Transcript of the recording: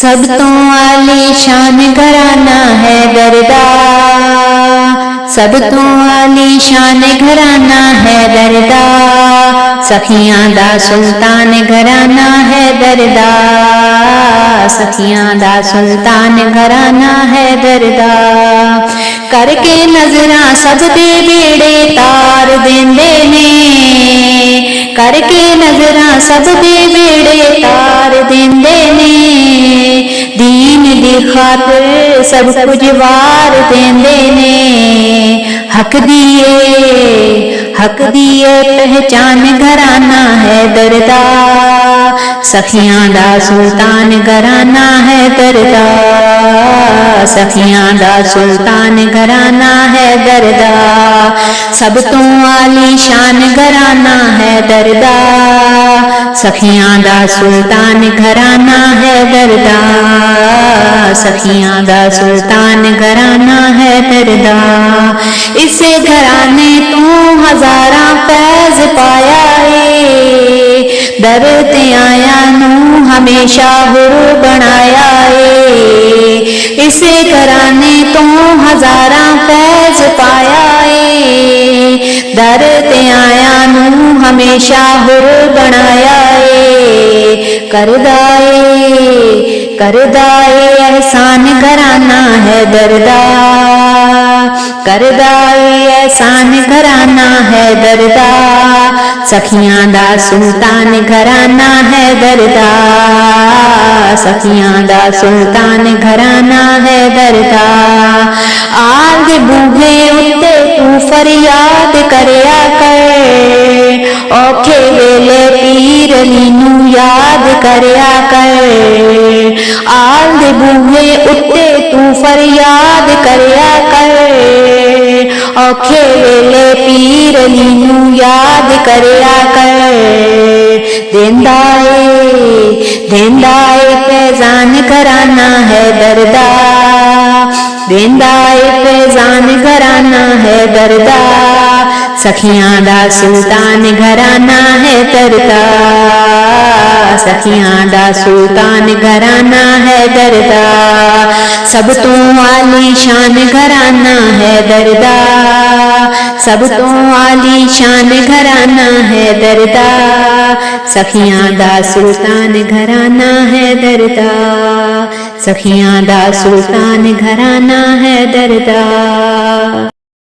सब तो आलीशान घराना है दरदा, सब तो आलीशान घराना है दरदा, सखियां दा सुल्तान घराना है दरदा, सखियां दा सुल्तान घराना है दरदा। करके नजरां सब दे बेड़े तार देंदे ने, करके नजरां सब दे बेड़े तार देंदे ने, दीन दी खातिर सब कुछ वार देंदे ने। हक दिए पहचान घराना है दरदा, सखियां दा सुल्तान घराना है दरदा, सखियां दा सुल्तान घराना है दरदा। सब तो आलीशान घराना है दरदा, सखियां दा सुल्तान घराना है दरदा, सखियां दा सुल्तान घराना है दरदा। इसे घराने तो हजारां फैज पाया है, दर ते आया नू हमेशा हुर बनाया है। इसे घराने तो हजारां फैज पाया है, दर ते आया नू हमेशा हुर बनाया है। करदा ए एहसान घराना है दरदा, करदा ए एहसान घराना है दरदा, सखियां दा सुल्तान घराना है दरदा, सखियां दा सुल्तान घराना है दरदा। आल दे बूहे उत्ते तू फरियाद करया कर, औखे वेले पीर अली नू याद करया कर। आल दे बूहे उत्ते तू फरियाद करया कर, औखे वेले पीर अली नू याद करया कर। देंदा ए फैजान घराना है दरदा, देंदा ए फैजान घराना है दरदा, सखियां दा सुल्तान घराना है दरदा, सखियां दा सुल्तान घराना है दरदा। सब तो आलीशान घराना है दरदा, सब तो आलीशान घराना है दरदा, सखियां दा सुल्तान घराना है दरदा, सखियां दा सुल्तान घराना है दरदा।